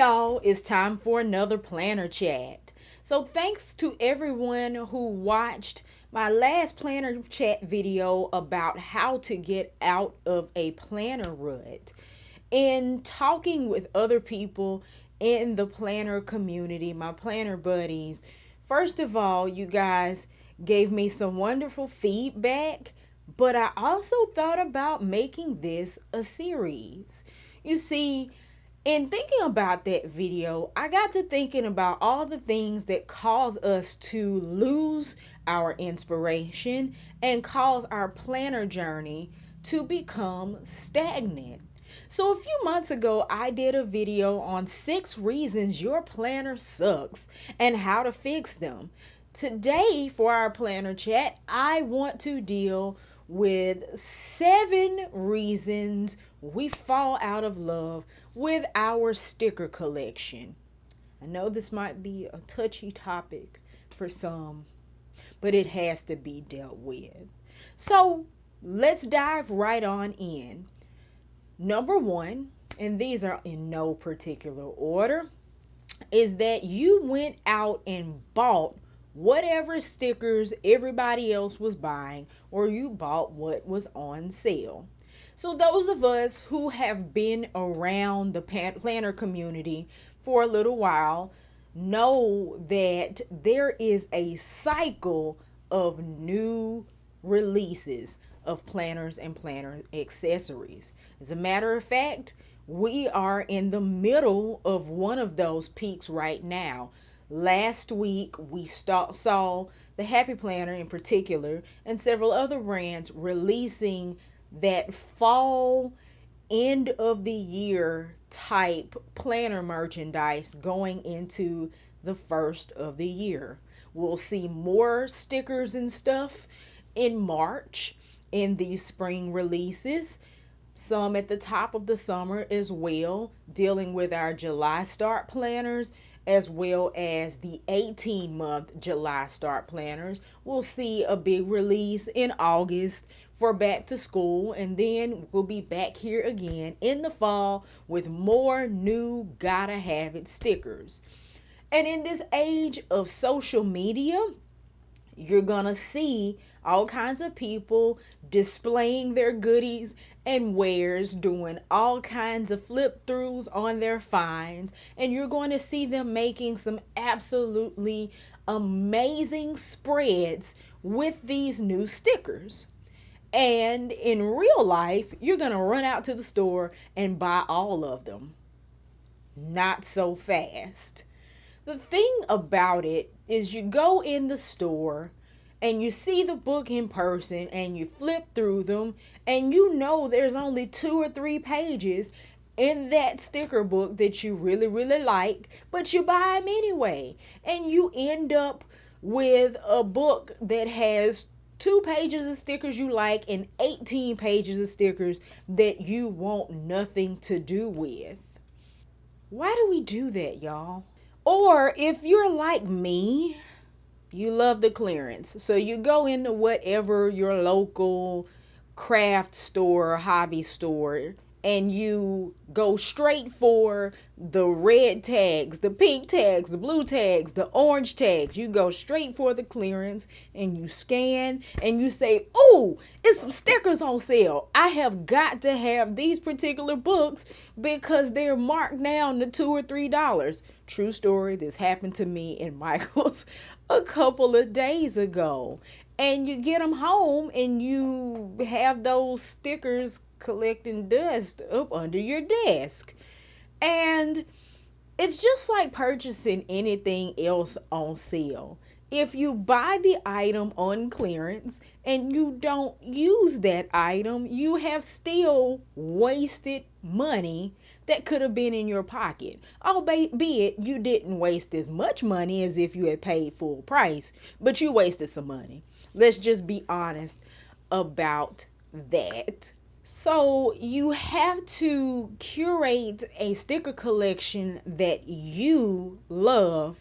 y'all, it's time for another planner chat. So thanks to everyone who watched my last planner chat video about how to get out of a planner rut. In talking with other people in the planner community, my planner buddies, first of all, you guys gave me some wonderful feedback, but I also thought about making this a series. You see, in thinking about that video, I got to thinking about all the things that cause us to lose our inspiration and cause our planner journey to become stagnant. So, a few months ago, I did a video on 6 reasons your planner sucks and how to fix them. Today, for our planner chat, I want to deal with 7 reasons we fall out of love with our sticker collection. I know this might be a touchy topic for some, but it has to be dealt with. So let's dive right on in. Number 1, and these are in no particular order, is that you went out and bought whatever stickers everybody else was buying, or you bought what was on sale. So those of us who have been around the planner community for a little while know that there is a cycle of new releases of planners and planner accessories. As a matter of fact, we are in the middle of one of those peaks right now. Last week, we saw the Happy Planner in particular and several other brands releasing that fall end of the year type planner merchandise going into the first of the year. We'll see more stickers and stuff in March in these spring releases. Some at the top of the summer as well, dealing with our July start planners, as well as the 18-month July start planners. We'll see a big release in August for back to school, and then we'll be back here again in the fall with more new gotta have it stickers. And in this age of social media, you're gonna see all kinds of people displaying their goodies and wares, doing all kinds of flip throughs on their finds, and you're going to see them making some absolutely amazing spreads with these new stickers. And in real life, you're going to run out to the store and buy all of them. Not so fast. The thing about it is you go in the store and you see the book in person and you flip through them and you know there's only 2 or 3 pages in that sticker book that you really, really like, but you buy them anyway. And you end up with a book that has 2 pages of stickers you like and 18 pages of stickers that you want nothing to do with. Why do we do that, y'all? Or if you're like me, you love the clearance. So you go into whatever your local craft store, hobby store, and you go straight for the red tags, the pink tags, the blue tags, the orange tags. You go straight for the clearance and you scan and you say, oh, it's some stickers on sale. I have got to have these particular books because they're marked down to $2 or $3. True story. This happened to me in Michael's a couple of days ago. And you get them home and you have those stickers collecting dust up under your desk. And it's just like purchasing anything else on sale. If you buy the item on clearance and you don't use that item, you have still wasted money that could have been in your pocket. Albeit you didn't waste as much money as if you had paid full price, but you wasted some money. Let's just be honest about that. So you have to curate a sticker collection that you love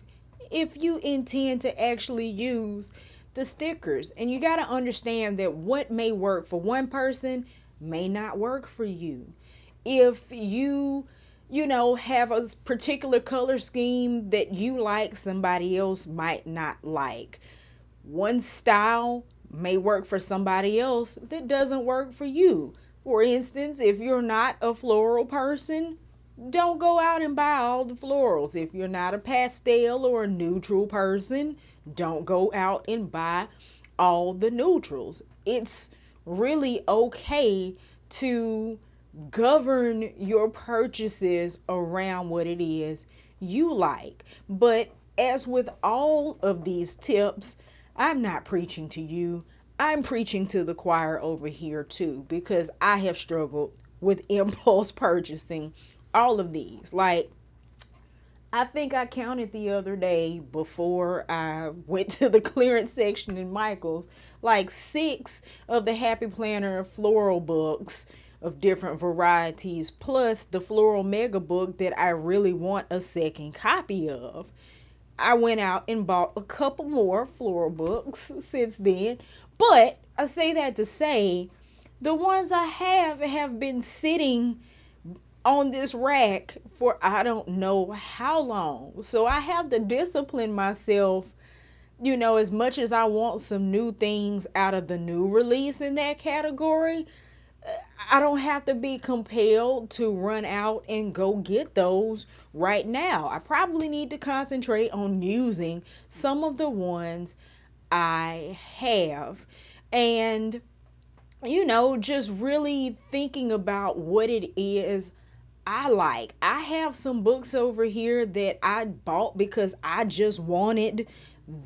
if you intend to actually use the stickers. And you got to understand that what may work for one person may not work for you. If you have a particular color scheme that you like, somebody else might not like. One style may work for somebody else that doesn't work for you. For instance, if you're not a floral person, don't go out and buy all the florals. If you're not a pastel or a neutral person, don't go out and buy all the neutrals. It's really okay to govern your purchases around what it is you like. But as with all of these tips, I'm not preaching to you. I'm preaching to the choir over here too, because I have struggled with impulse purchasing all of these. Like, I think I counted the other day before I went to the clearance section in Michael's, like 6 of the Happy Planner floral books of different varieties, plus the floral mega book that I really want a second copy of. I went out and bought a couple more floral books since then. But I say that to say the ones I have been sitting on this rack for I don't know how long. So I have to discipline myself, as much as I want some new things out of the new release in that category. I don't have to be compelled to run out and go get those right now. I probably need to concentrate on using some of the ones I have. And, just really thinking about what it is I like. I have some books over here that I bought because I just wanted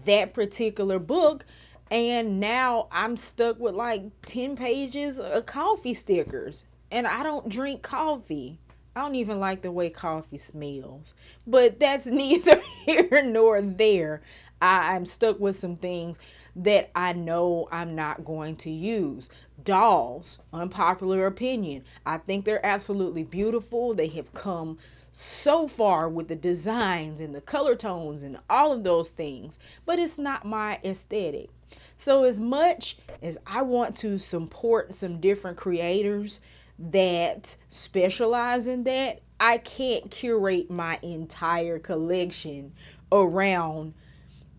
that particular book. And now I'm stuck with like 10 pages of coffee stickers. And I don't drink coffee. I don't even like the way coffee smells. But that's neither here nor there. I'm stuck with some things that I know I'm not going to use. Dolls, unpopular opinion. I think they're absolutely beautiful. They have come so far with the designs and the color tones and all of those things, but it's not my aesthetic. So as much as I want to support some different creators that specialize in that, I can't curate my entire collection around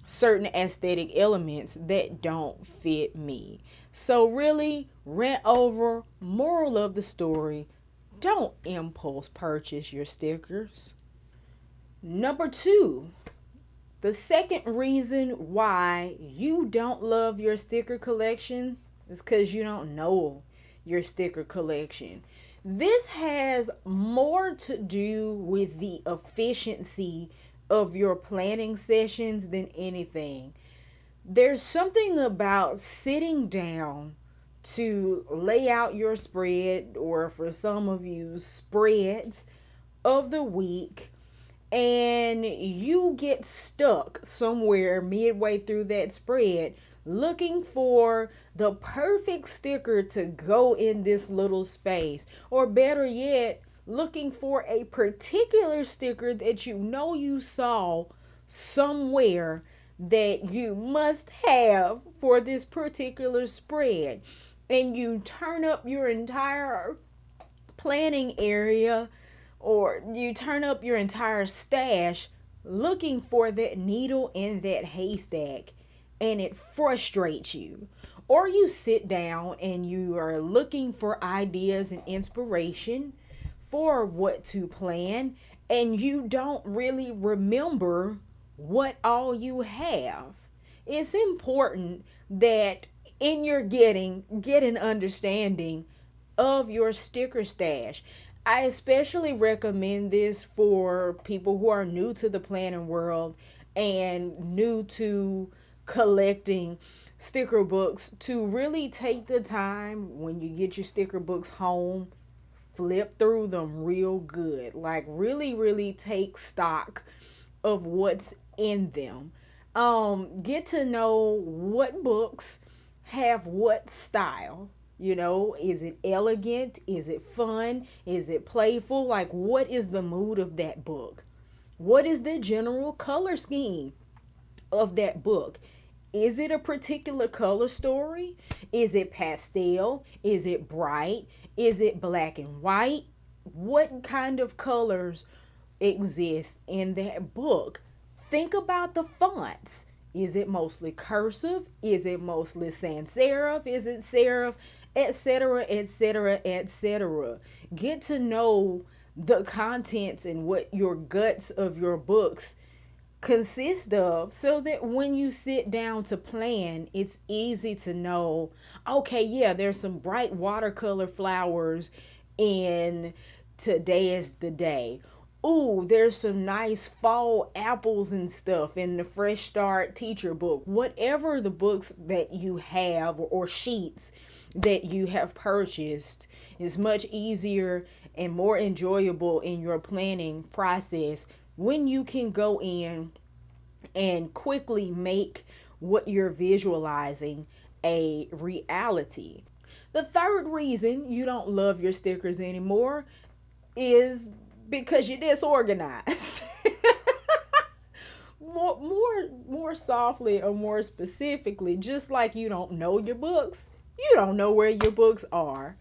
certain aesthetic elements that don't fit me. So really, rant over, moral of the story, don't impulse purchase your stickers. Number 2, the second reason why you don't love your sticker collection is because you don't know your sticker collection. This has more to do with the efficiency of your planning sessions than anything. There's something about sitting down to lay out your spread, or for some of you, spreads of the week, and you get stuck somewhere midway through that spread looking for the perfect sticker to go in this little space, or better yet, looking for a particular sticker that you saw somewhere that you must have for this particular spread. And you turn up your entire planning area, or you turn up your entire stash looking for that needle in that haystack, and it frustrates you. Or you sit down and you are looking for ideas and inspiration for what to plan, and you don't really remember what all you have. It's important that in your get an understanding of your sticker stash. I especially recommend this for people who are new to the planning world and new to collecting sticker books, to really take the time when you get your sticker books home, flip through them real good. Like really take stock of what's in them. Get to know what books have what style. Is it elegant? Is it fun? Is it playful? Like, what is the mood of that book? What is the general color scheme of that book? Is it a particular color story? Is it pastel? Is it bright? Is it black and white? what kind of colors exist in that book. Think about the fonts. Is it mostly cursive? Is it mostly sans serif? Is it serif? Etc., etc., etc. Get to know the contents and what your guts of your books consist of, so that when you sit down to plan, it's easy to know, okay, yeah, there's some bright watercolor flowers in Today is the Day. Ooh, there's some nice fall apples and stuff in the Fresh Start teacher book. Whatever the books that you have, or sheets that you have purchased, is much easier and more enjoyable in your planning process when you can go in and quickly make what you're visualizing a reality. The third reason you don't love your stickers anymore is because you're disorganized. more softly, or more specifically, just like you don't know your books, you don't know where your books are.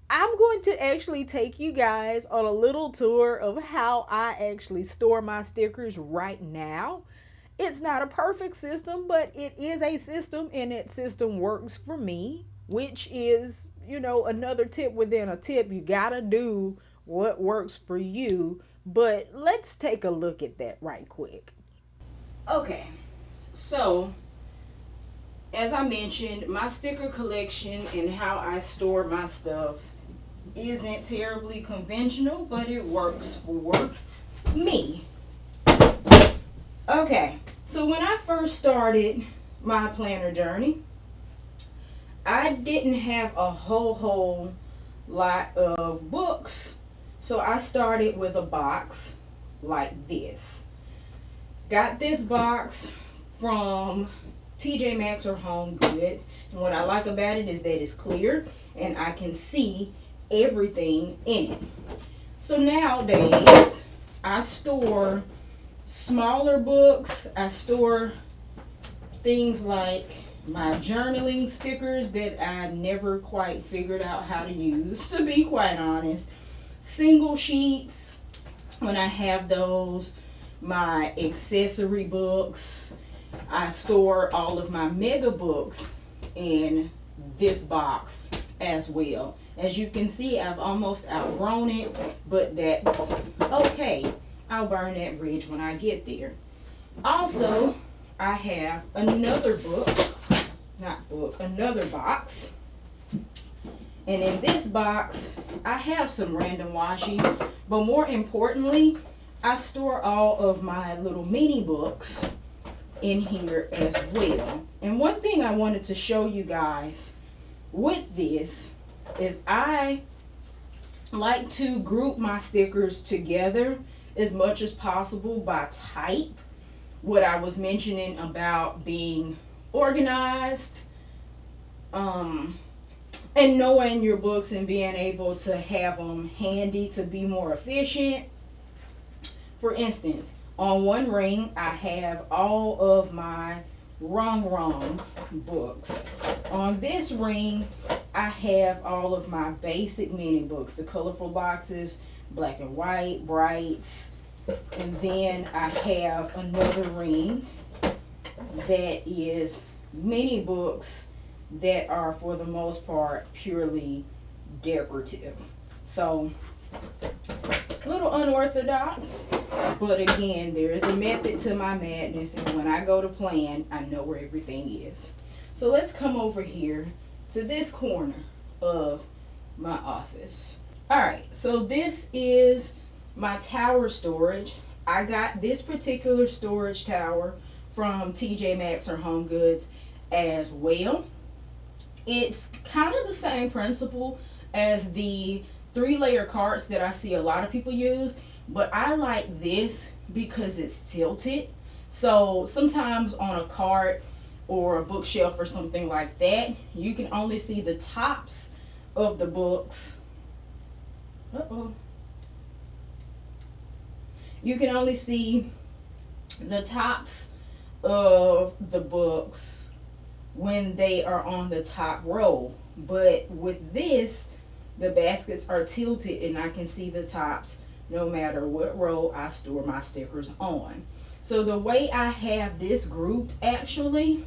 I'm going to actually take you guys on a little tour of how I actually store my stickers right now. It's not a perfect system, but it is a system, and that system works for me, which is, another tip within a tip. You gotta do what works for you. But let's take a look at that right quick. Okay, so as I mentioned, my sticker collection and how I store my stuff isn't terribly conventional, but it works for me. Okay, so when I first started my planner journey, I didn't have a whole lot of books. So I started with a box like this. Got this box from TJ Maxx or Home Goods. And what I like about it is that it's clear and I can see everything in it. So nowadays, I store smaller books. I store things like my journaling stickers that I never quite figured out how to use, to be quite honest. Single sheets, when I have those. My accessory books. I store all of my mega books in this box as well. As you can see, I've almost outgrown it, but that's okay. I'll burn that bridge when I get there. Also, I have another another box. And in this box, I have some random washi, but more importantly, I store all of my little mini books in here as well. And one thing I wanted to show you guys with this is I like to group my stickers together as much as possible by type. What I was mentioning about being organized, and knowing your books and being able to have them handy to be more efficient. For instance, on one ring, I have all of my wrong books. On this ring, I have all of my basic mini books, the colorful boxes, black and white, brights. And then I have another ring that is mini books that are, for the most part, purely decorative. So, a little unorthodox, but again, there is a method to my madness, and when I go to plan, I know where everything is. So let's come over here to this corner of my office. Alright, so this is my tower storage. I got this particular storage tower from TJ Maxx or Home Goods as well. It's kind of the same principle as the 3-layer carts that I see a lot of people use, but I like this because it's tilted. So sometimes on a cart or a bookshelf or something like that, you can only see the tops of the books. You can only see the tops of the books when they are on the top row. But with this, The baskets are tilted and I can see the tops no matter what row I store my stickers on. So the way I have this grouped, actually,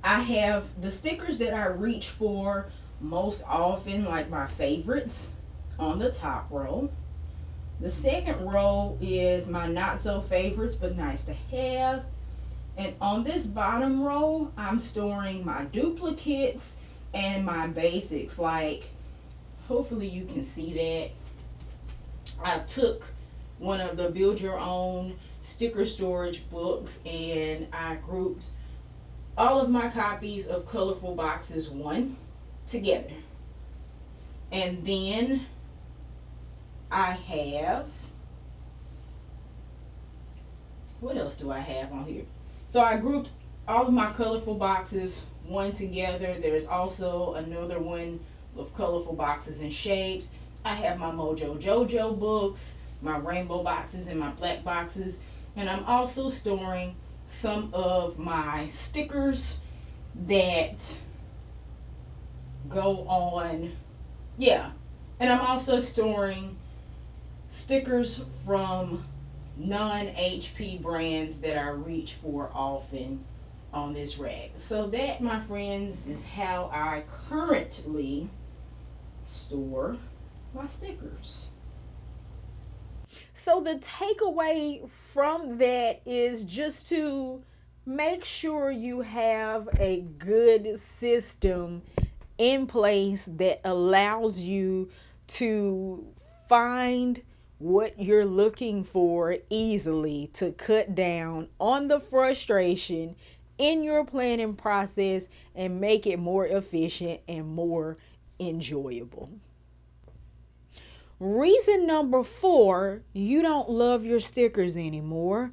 I have the stickers that I reach for most often, like my favorites, on the top row. The second row is my not so favorites but nice to have. And on this bottom row, I'm storing my duplicates and my basics. Like, hopefully you can see that. I took one of the Build Your Own sticker storage books and I grouped all of my copies of Colorful Boxes 1 together. And then I have, what else do I have on here? So I grouped all of my Colorful Boxes 1 together. There's also another one of Colorful Boxes and Shapes. I have my Mojo Jojo books, my rainbow boxes and my black boxes. And I'm also storing some of my stickers that go on, and I'm also storing stickers from non-HP brands that I reach for often on this rack. So that, my friends, is how I currently store my stickers. So the takeaway from that is just to make sure you have a good system in place that allows you to find what you're looking for easily, to cut down on the frustration in your planning process and make it more efficient and more enjoyable. Reason number 4, you don't love your stickers anymore,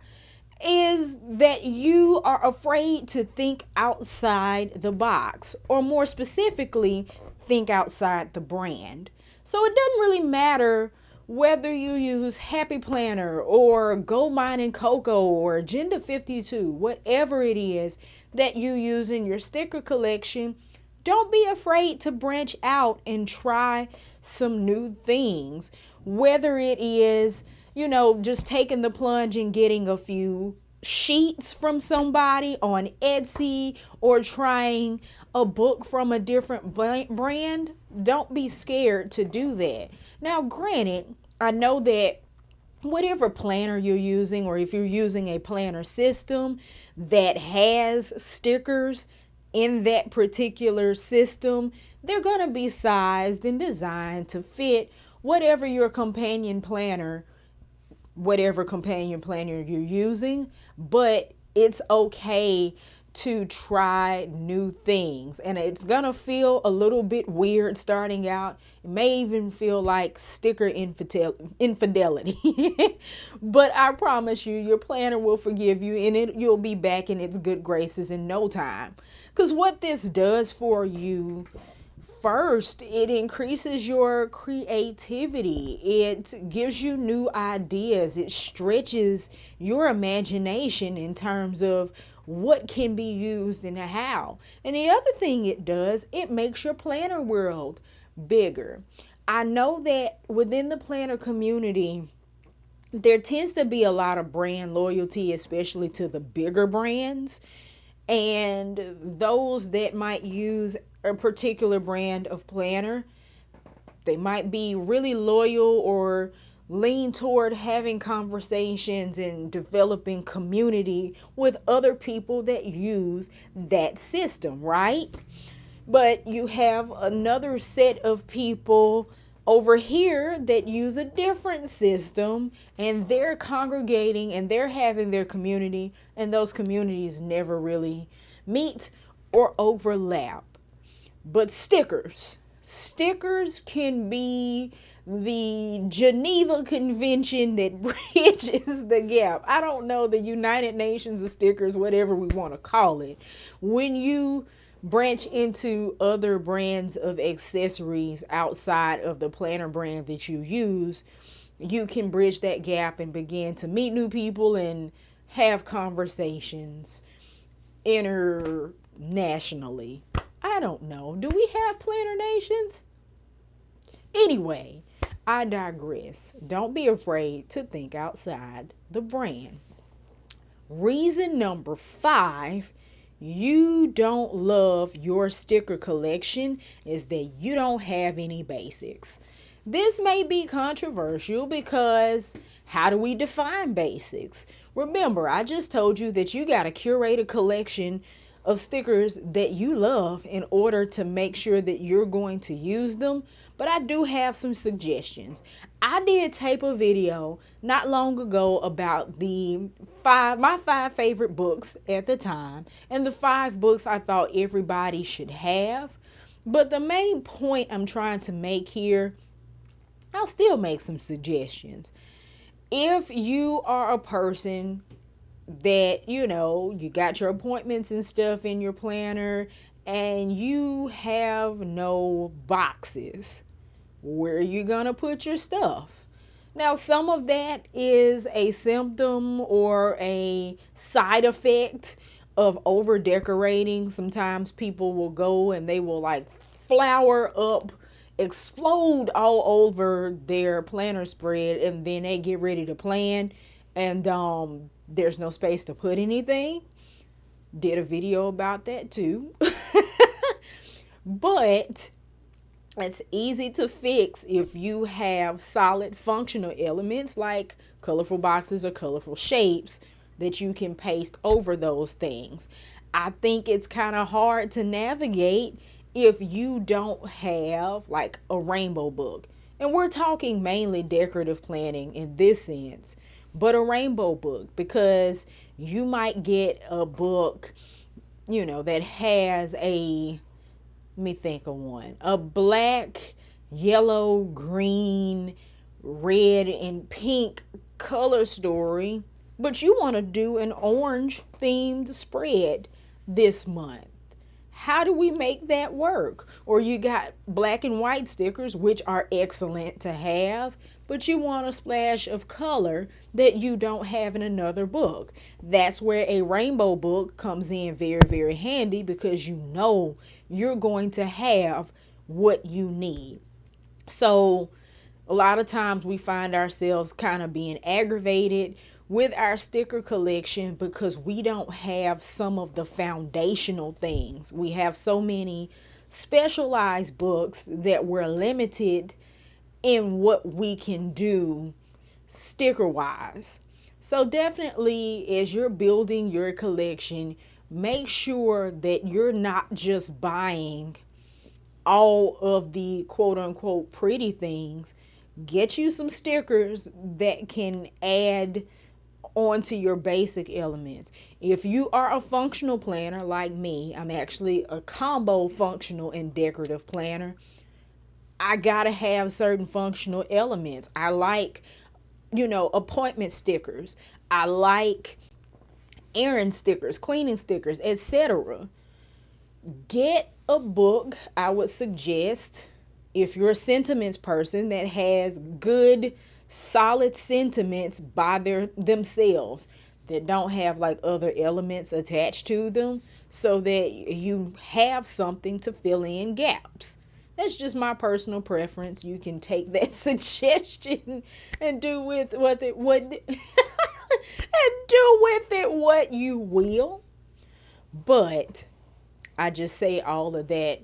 is that you are afraid to think outside the box, or more specifically, think outside the brand. So it doesn't really matter whether you use Happy Planner or Gold Mine & Cocoa or Agenda 52, whatever it is that you use in your sticker collection. Don't be afraid to branch out and try some new things, whether it is, just taking the plunge and getting a few sheets from somebody on Etsy or trying a book from a different brand. Don't be scared to do that. Now, granted, I know that whatever planner you're using, or if you're using a planner system that has stickers in that particular system, they're going to be sized and designed to fit whatever companion planner you're using. But it's okay to try new things, and it's going to feel a little bit weird starting out. It may even feel like sticker infidelity. But I promise you, your planner will forgive you, and you'll be back in its good graces in no time. Because what this does for you, first, it increases your creativity. It gives you new ideas. It stretches your imagination in terms of what can be used and how. And the other thing it does, it makes your planner world bigger. I know that within the planner community, there tends to be a lot of brand loyalty, especially to the bigger brands. And those that might use a particular brand of planner, they might be really loyal or lean toward having conversations and developing community with other people that use that system, right? But you have another set of people over here that use a different system, and they're congregating and they're having their community, and those communities never really meet or overlap. But stickers can be the Geneva Convention that bridges the gap. I don't know, the United Nations of stickers, whatever we want to call it. When you branch into other brands of accessories outside of the planner brand that you use, you can bridge that gap and begin to meet new people and have conversations internationally. I don't know. Do we have planner nations? Anyway, I digress. Don't be afraid to think outside the brand. Reason number 5 you don't love your sticker collection is that you don't have any basics. This may be controversial because how do we define basics? Remember, I just told you that you got to curate a collection of stickers that you love in order to make sure that you're going to use them. But I do have some suggestions. I did tape a video not long ago about my 5 favorite books at the time and the 5 books I thought everybody should have. But the main point I'm trying to make here, I'll still make some suggestions. If you are a person that, you got your appointments and stuff in your planner and you have no boxes, where are you going to put your stuff? Now, some of that is a symptom or a side effect of over decorating. Sometimes people will go and they will flower up, explode all over their planner spread, and then they get ready to plan and there's no space to put anything. Did a video about that too. But it's easy to fix if you have solid functional elements like colorful boxes or colorful shapes that you can paste over those things. I think it's kind of hard to navigate if you don't have a rainbow book. And we're talking mainly decorative planning in this sense, but a rainbow book, because you might get a book, that has let me think of one, a black, yellow, green, red, and pink color story, but you want to do an orange themed spread this month. How do we make that work? Or you got black and white stickers, which are excellent to have, but you want a splash of color that you don't have in another book. That's where a rainbow book comes in very, very handy, because you're going to have what you need. So a lot of times we find ourselves kind of being aggravated with our sticker collection because we don't have some of the foundational things. We have so many specialized books that we're limited in what we can do sticker wise. So definitely, as you're building your collection, make sure that you're not just buying all of the quote unquote pretty things. Get you some stickers that can add onto your basic elements. If you are a functional planner like me, I'm actually a combo functional and decorative planner. I gotta have certain functional elements. I like, appointment stickers. I like errand stickers, cleaning stickers, etc. Get a book, I would suggest, if you're a sentiments person, that has good solid sentiments by themselves, that don't have other elements attached to them, so that you have something to fill in gaps. That's just my personal preference. You can take that suggestion and do with it what you will. But I just say all of that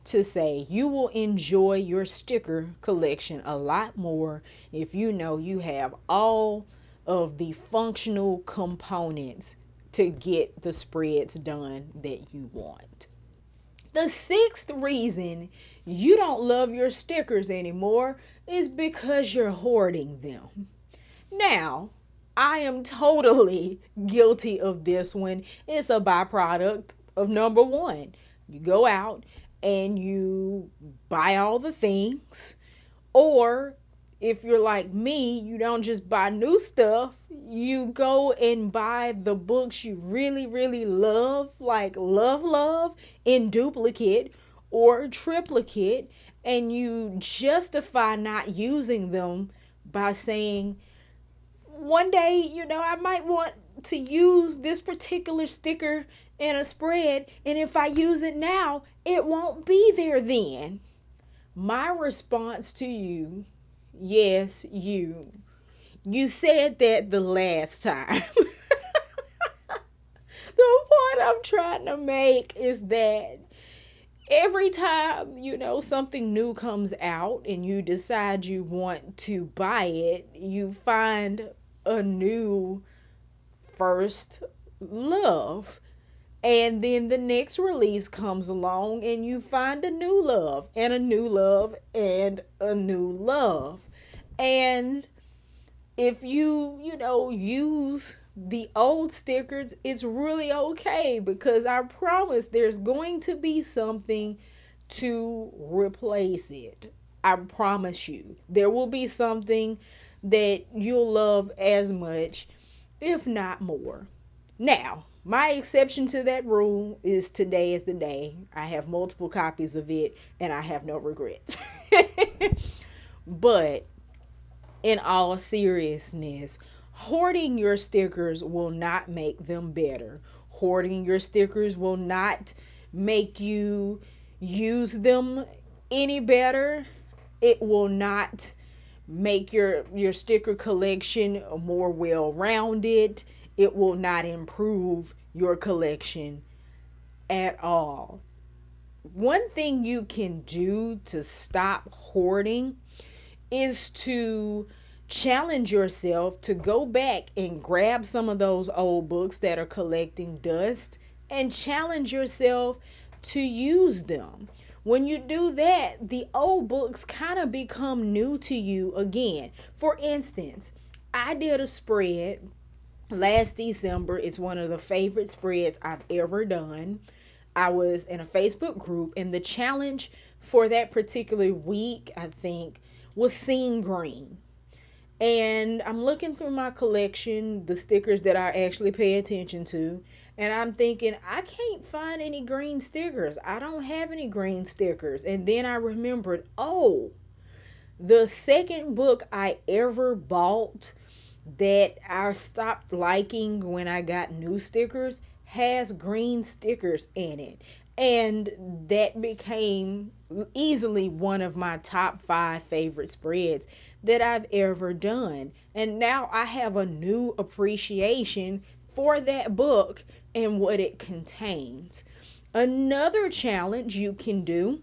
to say you will enjoy your sticker collection a lot more if you have all of the functional components to get the spreads done that you want. The 6th reason you don't love your stickers anymore is because you're hoarding them. Now, I am totally guilty of this one. It's a byproduct of number 1. You go out and you buy all the things, or if you're like me, you don't just buy new stuff, you go and buy the books you really, really love, love in duplicate or triplicate, and you justify not using them by saying, one day, I might want to use this particular sticker in a spread, and if I use it now, it won't be there then. My response to you, yes, you said that the last time. The point I'm trying to make is that every time, something new comes out and you decide you want to buy it, you find a new first love. And then the next release comes along and you find a new love and a new love and a new love. And if use the old stickers, it's really okay, because I promise there's going to be something to replace it. I promise you. There will be something that you'll love as much, if not more. Now, my exception to that rule is today is the day. I have multiple copies of it and I have no regrets. But in all seriousness, hoarding your stickers will not make them better. Hoarding your stickers will not make you use them any better. It will not make your sticker collection more well-rounded. It will not improve your collection at all. One thing you can do to stop hoarding is to challenge yourself to go back and grab some of those old books that are collecting dust and challenge yourself to use them. When you do that, the old books kind of become new to you again. For instance, I did a spread last December. It's one of the favorite spreads I've ever done. I was in a Facebook group, and the challenge for that particular week, I think, was seeing green. And I'm looking through my collection, the stickers that I actually pay attention to, and I'm thinking, I can't find any green stickers. I don't have any green stickers. And then I remembered, the second book I ever bought that I stopped liking when I got new stickers has green stickers in it. And that became easily one of my top 5 favorite spreads that I've ever done. And now I have a new appreciation for that book and what it contains. Another challenge you can do,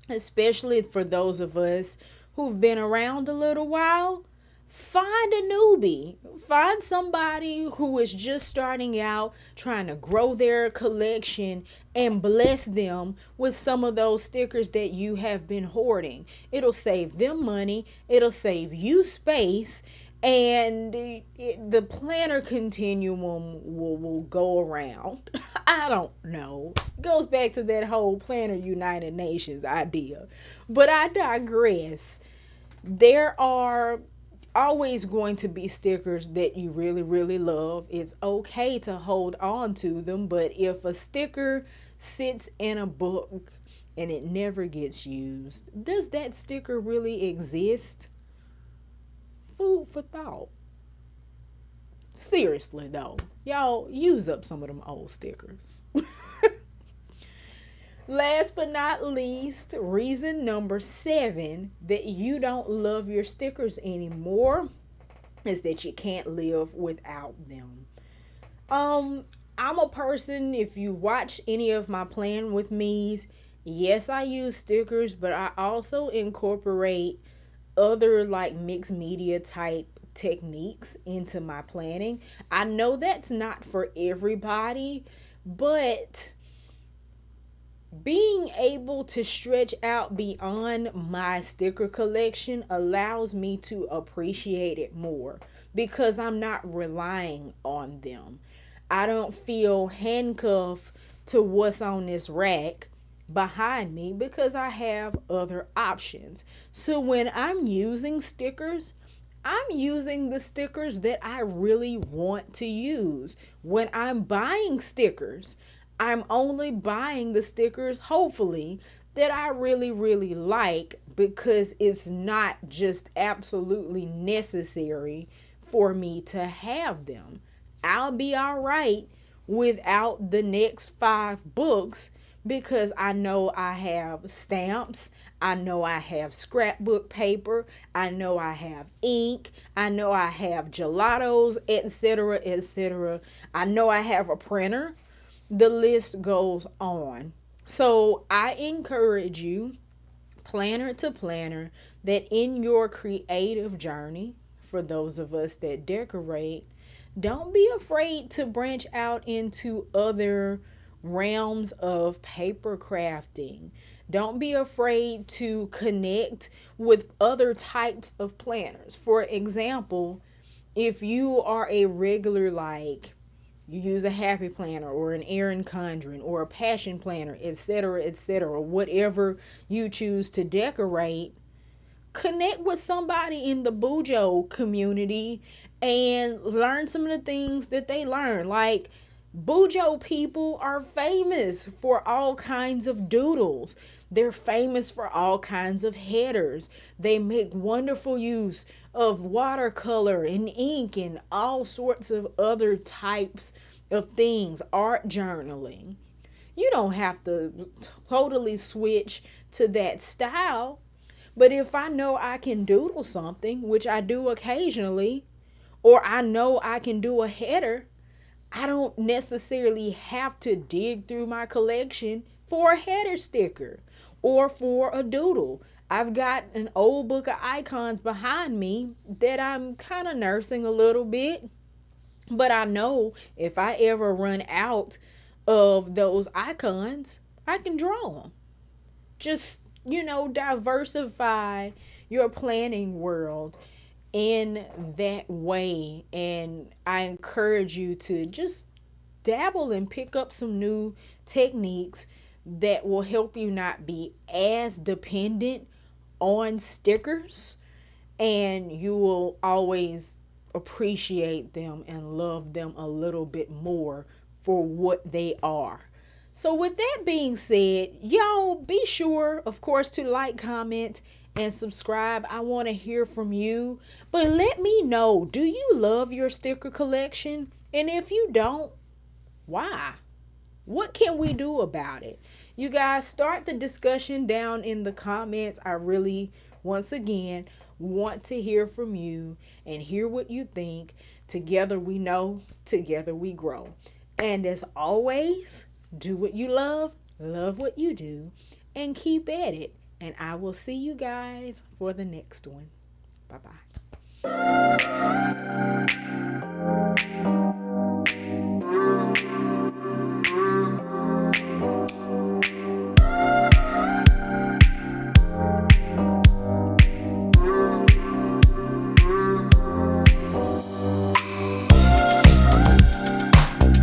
especially for those of us who've been around a little while, find a newbie. Find somebody who is just starting out, trying to grow their collection, and bless them with some of those stickers that you have been hoarding. It'll save them money. It'll save you space. And the planner continuum will go around. I don't know. It goes back to that whole Planner United Nations idea. But I digress. There are always going to be stickers that you really, really love. It's okay to hold on to them, but if a sticker sits in a book and it never gets used, does that sticker really exist? Food for thought. Seriously though, y'all use up some of them old stickers. Last but not least, reason number 7 that you don't love your stickers anymore is that you can't live without them. I'm a person, if you watch any of my Plan With Me's, yes, I use stickers, but I also incorporate other like mixed media type techniques into my planning. I know that's not for everybody, but being able to stretch out beyond my sticker collection allows me to appreciate it more because I'm not relying on them. I don't feel handcuffed to what's on this rack behind me because I have other options. So when I'm using stickers, I'm using the stickers that I really want to use. When I'm buying stickers, I'm only buying the stickers, hopefully, that I really, really like because it's not just absolutely necessary for me to have them. I'll be all right without the next 5 books because I know I have stamps, I know I have scrapbook paper, I know I have ink, I know I have gelatos, etc., etc. I know I have a printer. The list goes on. So I encourage you, planner to planner, that in your creative journey, for those of us that decorate, don't be afraid to branch out into other realms of paper crafting. Don't be afraid to connect with other types of planners. For example, if you are a regular, like, you use a happy planner or an Erin Condren or a passion planner, etc., etc., whatever you choose to decorate, connect with somebody in the Bujo community and learn some of the things that they learn. Like, Bujo people are famous for all kinds of doodles. They're famous for all kinds of headers. They make wonderful use of watercolor and ink and all sorts of other types of things, art journaling. You don't have to totally switch to that style. But if I know I can doodle something, which I do occasionally, or I know I can do a header, I don't necessarily have to dig through my collection for a header sticker or for a doodle. I've got an old book of icons behind me that I'm kind of nursing a little bit. But I know if I ever run out of those icons, I can draw them. Just, diversify your planning world in that way. And I encourage you to just dabble and pick up some new techniques that will help you not be as dependent on stickers, and you will always appreciate them and love them a little bit more for what they are. So with that being said, y'all be sure, of course, to like, comment, and subscribe. I want to hear from you. But let me know, do you love your sticker collection? And if you don't, why? What can we do about it? You guys, start the discussion down in the comments. I really, once again, want to hear from you and hear what you think. Together we know, together we grow. And as always, do what you love what you do, and keep at it. And I will see you guys for the next one. Bye-bye.